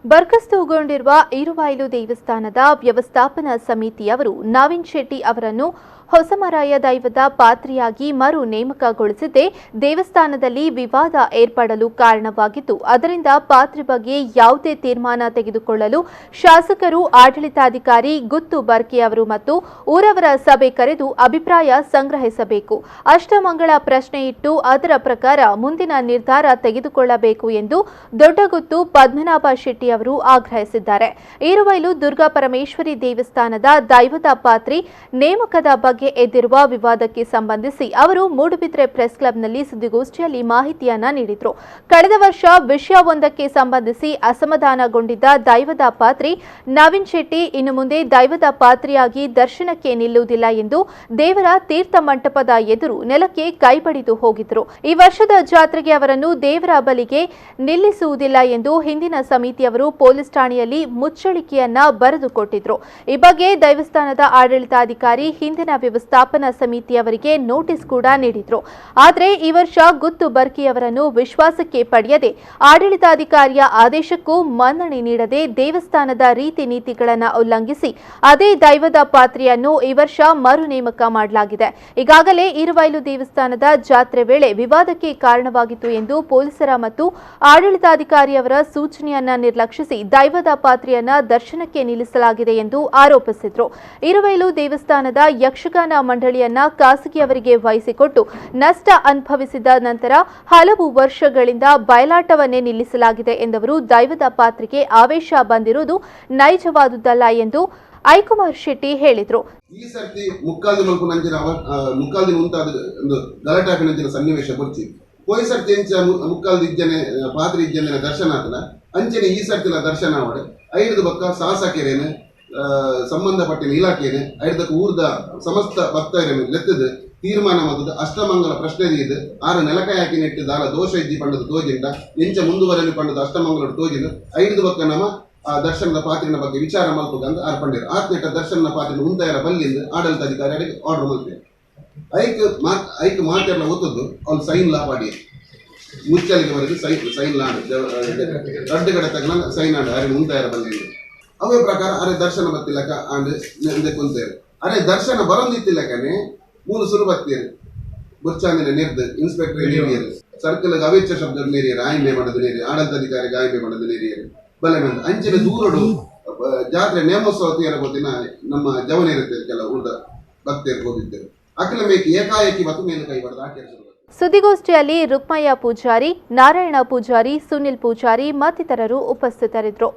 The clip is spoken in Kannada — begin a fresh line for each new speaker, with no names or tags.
ಬರ್ಖಸ್ತುಗೊಂಡಿರುವ ಇರುವಾಯಿಲು ದೇವಸ್ಥಾನದ ವ್ಯವಸ್ಥಾಪನಾ ಸಮಿತಿಯವರು ನವೀನ್ ಶೆಟ್ಟಿ ಅವರನ್ನು ಹೊಸಮರಾಯ ದೈವದ ಪಾತ್ರಿಯಾಗಿ ಮರು ನೇಮಕಗೊಳಿಸಿದ್ದೇ ದೇವಸ್ಥಾನದಲ್ಲಿ ವಿವಾದ ಏರ್ಪಡಲು ಕಾರಣವಾಗಿದ್ದು, ಅದರಿಂದ ಪಾತ್ರೆ ಬಗ್ಗೆ ಯಾವುದೇ ತೀರ್ಮಾನ ತೆಗೆದುಕೊಳ್ಳಲು ಶಾಸಕರು, ಆಡಳಿತಾಧಿಕಾರಿ ಗುತ್ತು ಬರ್ಕೆ ಅವರು ಮತ್ತು ಊರವರ ಸಭೆ ಕರೆದು ಅಭಿಪ್ರಾಯ ಸಂಗ್ರಹಿಸಬೇಕು. ಅಷ್ಟಮಂಗಳ ಪ್ರಶ್ನೆ ಇಟ್ಟು ಅದರ ಪ್ರಕಾರ ಮುಂದಿನ ನಿರ್ಧಾರ ತೆಗೆದುಕೊಳ್ಳಬೇಕು ಎಂದು ದೊಡ್ಡಗುತ್ತು ಪದ್ಮನಾಭ ಶೆಟ್ಟಿ ಅವರು ಆಗ್ರಹಿಸಿದ್ದಾರೆ. ಇರುವೈಲು ದುರ್ಗಾ ಪರಮೇಶ್ವರಿ ದೇವಸ್ಥಾನದ ದೈವದ ಪಾತ್ರಿ ನೇಮಕದ ಬಗ್ಗೆ ಎದ್ದಿರುವ ವಿವಾದಕ್ಕೆ ಸಂಬಂಧಿಸಿ ಅವರು ಮೂಡುಬಿದ್ರೆ ಪ್ರೆಸ್ ಕ್ಲಬ್ನಲ್ಲಿ ಸುದ್ದಿಗೋಷ್ಠಿಯಲ್ಲಿ ಮಾಹಿತಿಯನ್ನ ನೀಡಿದರು. ಕಳೆದ ವರ್ಷ ವಿಷಯವೊಂದಕ್ಕೆ ಸಂಬಂಧಿಸಿ ಅಸಮಾಧಾನಗೊಂಡಿದ್ದ ದೈವದ ಪಾತ್ರಿ ನವೀನ್ ಶೆಟ್ಟಿ ಇನ್ನು ಮುಂದೆ ದೈವದ ಪಾತ್ರಿಯಾಗಿ ದರ್ಶನಕ್ಕೆ ನಿಲ್ಲುವುದಿಲ್ಲ ಎಂದು ದೇವರ ತೀರ್ಥ ಮಂಟಪದ ಎದುರು ನೆಲಕ್ಕೆ ಕೈಬಡಿದು ಹೋಗಿದ್ರು. ಈ ವರ್ಷದ ಜಾತ್ರೆಗೆ ಅವರನ್ನು ದೇವರ ಬಲಿಗೆ ನಿಲ್ಲಿಸುವುದಿಲ್ಲ ಎಂದು ಹಿಂದಿನ ಸಮಿತಿಯವರು ಪೊಲೀಸ್ ಠಾಣೆಯಲ್ಲಿ ಮುಚ್ಚಳಿಕೆಯನ್ನ ಬರೆದುಕೊಟ್ಟಿದ್ರು. ಈ ಬಗ್ಗೆ ದೇವಸ್ಥಾನದ ಆಡಳಿತಾಧಿಕಾರಿ ಹಿಂದಿನ ವ್ಯವಸ್ಥಾಪನಾ ಸಮಿತಿಯವರಿಗೆ ನೋಟಿಸ್ ಕೂಡ ನೀಡಿದ್ರು. ಆದರೆ ಈ ವರ್ಷ ಗುತ್ತು ಬರ್ಕಿಯವರನ್ನು ವಿಶ್ವಾಸಕ್ಕೆ ಪಡೆಯದೆ ಆಡಳಿತಾಧಿಕಾರಿಯ ಆದೇಶಕ್ಕೂ ಮನ್ನಣೆ ನೀಡದೆ ದೇವಸ್ಥಾನದ ರೀತಿ ನೀತಿಗಳನ್ನು ಉಲ್ಲಂಘಿಸಿ ಅದೇ ದೈವದ ಪಾತ್ರೆಯನ್ನು ಈ ವರ್ಷ ಮರು ನೇಮಕ ಮಾಡಲಾಗಿದೆ. ಈಗಾಗಲೇ ಇರುವೈಲು ದೇವಸ್ಥಾನದ ಜಾತ್ರೆ ವೇಳೆ ವಿವಾದಕ್ಕೆ ಕಾರಣವಾಗಿತ್ತು ಎಂದು ಪೊಲೀಸರ ಮತ್ತು ಆಡಳಿತಾಧಿಕಾರಿಯವರ ಸೂಚನೆಯನ್ನ ನಿರ್ಲಕ್ಷಿಸಿ ದೈವದ ಪಾತ್ರೆಯನ್ನ ದರ್ಶನಕ್ಕೆ ನಿಲ್ಲಿಸಲಾಗಿದೆ ಎಂದು ಆರೋಪಿಸಿದ್ರು. ಇರುವೈಲು ದೇವಸ್ಥಾನದ ಯಕ್ಷಗಾನ ಮಂಡಳಿಯನ್ನ ಖಾಸಗಿಯವರಿಗೆ ವಹಿಸಿಕೊಟ್ಟು ನಷ್ಟ ಅನುಭವಿಸಿದ ನಂತರ ಹಲವು ವರ್ಷಗಳಿಂದ ಬಯಲಾಟವನ್ನೇ ನಿಲ್ಲಿಸಲಾಗಿದೆ ಎಂದವರು ದೈವದ ಪಾತ್ರೆಗೆ ಆವೇಶ ಬಂದಿರುವುದು ನೈಜವಾದುದಲ್ಲ ಎಂದು ಐಕುಮಾರ್ ಶೆಟ್ಟಿ ಹೇಳಿದರು.
ಈ ಸರ್ತಿ ಮುಕ್ಕಾಲ್ದಿ ಮುಂತಾದ ಒಂದು ಗಲಾಟೆ ನಂಚಿನ ಸನ್ನಿವೇಶ ಬರ್ತಿ ಪೋಯ್ ಸರ್ತಿ ಮುಕ್ಕಾಲ್ದಿ ಇಜ್ಜನೆ ಪಾತ್ರೆ ಇಜ್ಜನೆ ದರ್ಶನ ಆತನ ಅಂಚನೆ ಈ ಸರ್ತಿಲ ದರ್ಶನ ಅವಡೆ ಐದು ಬಕ್ಕ ಸಾಸಕೆರೇನು ಸಂಬಂಧಪಟ್ಟ ಇಲಾಖೆಯನ್ನು ಐದಕ್ಕೆ ಊರ್ದ ಸಮಸ್ತ ಭಕ್ತರನ್ನು ಲೆತ್ತದು ತೀರ್ಮಾನ ಮಾಡುದು ಅಷ್ಟಮಂಗಲ ಪ್ರಶ್ನೆ ಇದು ಆರು ನೆಲಕಾಯಿ ಹಾಕಿ ನೆಟ್ಟಿದ ಆಲ ದೋಷ ಇದ್ದಿ ಪಂಡದ ತೋಜಿಂದ ಎಂಚ ಮುಂದುವರೆದು ಪಂಡದ ಅಷ್ಟಮಂಗಲ ತೋಜಿನ ಐದು ಬಕ್ಕ ನಮ್ಮ ಆ ದರ್ಶನದ ಪಾತ್ರಿನ ಬಗ್ಗೆ ವಿಚಾರ ಮಲ್ಪುಗಂದು ಆರ್ಪಂಡಿರು ಆತ್ನೆಟ್ಟ ದರ್ಶನ ಪಾತ್ರಿನ ಮುಂತಾಯರ ಬಲ್ಲಿಂದ ಆಡಳಿತಾಧಿಕಾರಿ ಆರ್ಡರ್ ಮಾಡ್ತಾರೆ ಐಕ್ ಮಾತೆಲ್ಲ ಒತ್ತದ್ದು ಅವ್ರು ಸೈನ್ ಲಾ ಪಾಡಿ ಮುಚ್ಚಲಿಗೆ ವರೆಗೂ ಸೈನ್ ಲಾ ದೊಡ್ಡ ಕಡೆ ತಗನ ಸೈನ್ ಆಡ ಅರೆ ಮುಂತಾಯರ ಬಲ್ಲಿಂದ ಅವೇ ಪ್ರಕಾರ ಅರೆ ದರ್ಶನ ಬತ್ತಿಲ್ಲಕ ಅಂದೆ ಕುಂತೇರು ಅರೆ ದರ್ಶನ ಬರಂದಿತ್ತಿಲ್ಲಕನೆ ಮೂರು ಸುರು ಬತ್ತೀರು ಬುರ್ಚಾಂದಿನ ನಿರ್ದು ಇನ್ಸ್ಪೆಕ್ಟರ್ ನೀರಿಯರು ಸರ್ಕಲ್ಗೆ ಅವೇಚ್ಛ ಶಬ್ದ ನೀರಿಯರು ಆಯ್ಮೆ ಮಾಡೋದು ನೀರಿ ಆಡಳಿತಾಧಿಕಾರಿಗೆ ಆಯ್ಮೆ ಮಾಡೋದು ನೀರಿಯರು ಬಲೆ ಮಂದ ಅಂಚಿನ ದೂರಡು ಜಾತ್ರೆ ನೇಮೋತ್ಸವ ತೀರ ಗೊತ್ತಿನ ನಮ್ಮ ಜವನಿರುತ್ತೆ ಕೆಲ ಉಳಿದ ಭಕ್ತರು ಹೋಗಿದ್ದರು ಅಖಿಲ ಮೇಕಿ ಏಕಾಏಕಿ ಮತ್ತು ಮೇಲೆ ಕೈ ಬಡದ ಆಚರಿಸಿದರು.
ಸುದ್ದಿಗೋಷ್ಠಿಯಲ್ಲಿ ರುಕ್ಮಯ್ಯ ಪೂಜಾರಿ, ನಾರಾಯಣ ಪೂಜಾರಿ, ಸುನಿಲ್ ಪೂಜಾರಿ ಮತ್ತಿತರರು ಉಪಸ್ಥಿತರಿದ್ದರು.